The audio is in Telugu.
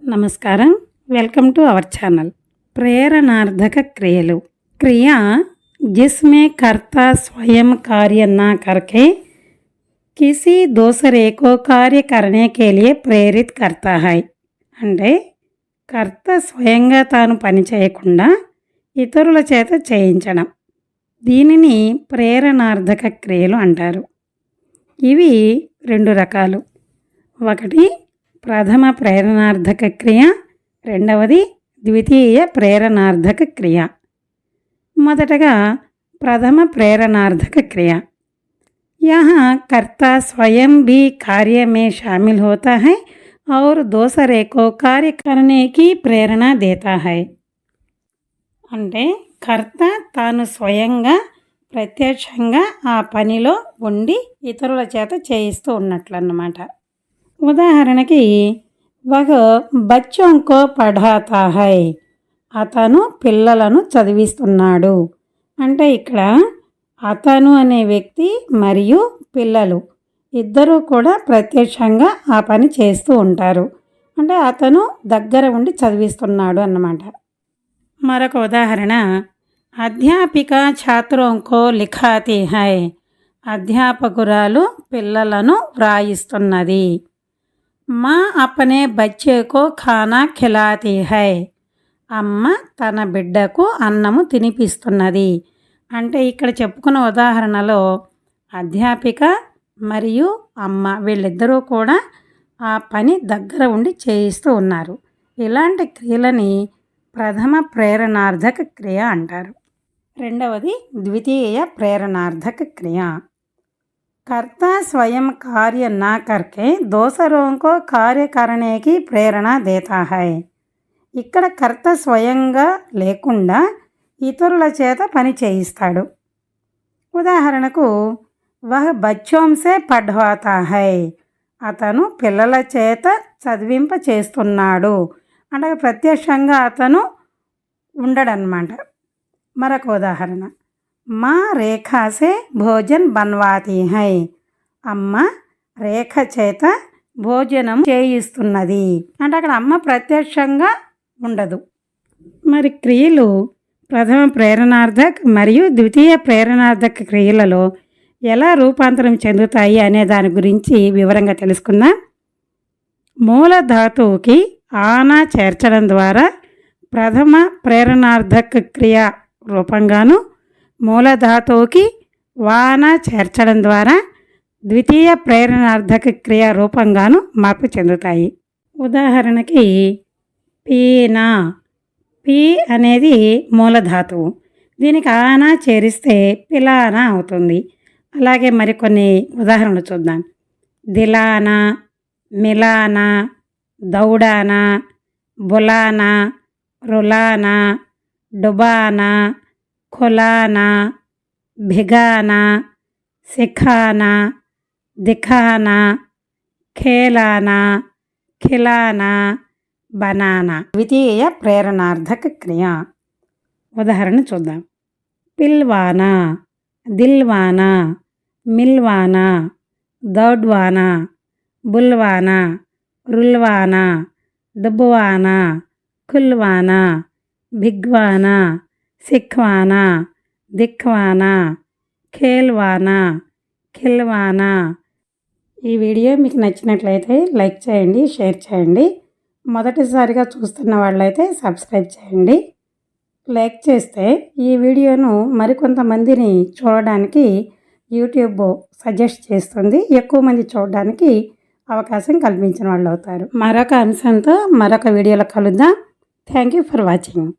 నమస్కారం. Welcome to our channel. ప్రేరణార్థక క్రియలు. క్రియ जिसमें कर्ता स्वयं कार्य न करके किसी दूसरे को कार्य करने के लिए ప్రేరిత్ करता है. అంటే కర్త స్వయంగా తాను పని చేయకుండా ఇతరుల చేత చేయించడం. దీనిని ప్రేరణార్థక క్రియలు అంటారు. ఇవి రెండు రకాలు. ఒకటి ప్రథమ ప్రేరణార్థక క్రియ, రెండవది ద్వితీయ ప్రేరణార్థక క్రియ. మొదటగా प्रथम प्रेरणार्थक क्रिया. यहाँ कर्ता स्वयं भी कार्य में शामिल होता है और दूसरे को कार्य करने की प्रेरणा देता है. అంటే కర్త తాను స్వయంగా ప్రత్యక్షంగా ఆ పనిలో ఉండి ఇతరుల చేత చేయిస్తూ ఉన్నట్లన్నమాట. ఉదాహరణకి వహ బచ్చోं को పढ़ాతా है. అతను పిల్లలను చదివిస్తున్నాడు. అంటే ఇక్కడ అతను అనే వ్యక్తి మరియు పిల్లలు ఇద్దరూ కూడా ప్రత్యక్షంగా ఆ పని చేస్తూ ఉంటారు. అంటే అతను దగ్గర ఉండి చదివిస్తున్నాడు అన్నమాట. మరొక ఉదాహరణ అధ్యాపిక ఛాత్రోంకో లిఖాతి హై. అధ్యాపకురాలు పిల్లలను వ్రాయిస్తున్నది. మా అపనే బచ్చేకో ఖానా ఖిలాతి హై. అమ్మ తన బిడ్డకు అన్నము తినిపిస్తున్నది. అంటే ఇక్కడ చెప్పుకున్న ఉదాహరణలో అధ్యాపిక మరియు అమ్మ వీళ్ళిద్దరూ కూడా ఆ పని దగ్గర ఉండి చేయిస్తూ ఉన్నారు. ఇలాంటి క్రియలని ప్రథమ ప్రేరణార్థక క్రియ అంటారు. రెండవది ద్వితీయ ప్రేరణార్థక క్రియ. కర్త స్వయం కార్య నా కర్కే దూసరోं को कार्य करने की ప్రేరణ దేతా హై. ఇక్కడ కర్త స్వయంగా లేకుండా ఇతరుల చేత పని చేయిస్తాడు. ఉదాహరణకు వహ బచ్చోం సే పఢవాతా హై. అతను పిల్లల చేత చదివింప చేస్తున్నాడు. అంటే ప్రత్యక్షంగా అతను ఉండడన్నమాట. మరొక ఉదాహరణ మా రేఖా సే భోజన్ బన్వాతి హై. అమ్మ రేఖ చేత భోజనం చేయిస్తున్నది. అంటే అక్కడ అమ్మ ప్రత్యక్షంగా ఉండదు. మరి క్రియలు ప్రథమ ప్రేరణార్థక మరియు ద్వితీయ ప్రేరణార్థక క్రియలలో ఎలా రూపాంతరం చెందుతాయి అనే దాని గురించి వివరంగా తెలుసుకుందాం. మూల ధాతువుకి ఆనా చేర్చడం ద్వారా ప్రథమ ప్రేరణార్థక క్రియ రూపంగాను, మూల ధాతువుకి వానా చేర్చడం ద్వారా ద్వితీయ ప్రేరణార్థక క్రియ రూపంగాను మార్పు చెందుతాయి. ఉదాహరణకి పీనా. పీ అనేది మూలధాతువు. దీనికి ఆనా చేరిస్తే పిలానా అవుతుంది. అలాగే మరికొన్ని ఉదాహరణలు చూద్దాం. దిలానా, మిలానా, దౌడానా, బులానా, రులానా, డుబానా, ఖులానా, భిగానా, సిఖానా, దిఖానా, ఖేలానా, ఖిలానా, బనానా. ద్వితీయ ప్రేరణార్థక క్రియ. ఉదాహరణ చూద్దాం. పిల్వానా, దిల్వానా, మిల్వానా, దౌడ్వానా, బుల్వానా, రుల్వానా, డుబ్వానా, ఖుల్వానా, భిగ్వానా, సిఖ్వానా, దిఖ్వానా, ఖేల్వానా, ఖిల్వానా. ఈ వీడియో మీకు నచ్చినట్లయితే లైక్ చేయండి, షేర్ చేయండి. మొదటిసారిగా చూస్తున్న వాళ్ళైతే సబ్స్క్రైబ్ చేయండి. లైక్ చేస్తే ఈ వీడియోను మరికొంతమందిని చూడడానికి యూట్యూబ్ సజెస్ట్ చేస్తుంది. ఎక్కువ మంది చూడడానికి అవకాశం కల్పించిన వాళ్ళు అవుతారు. మరొక అంశంతో మరొక వీడియోలో కలుద్దాం. Thank you for watching.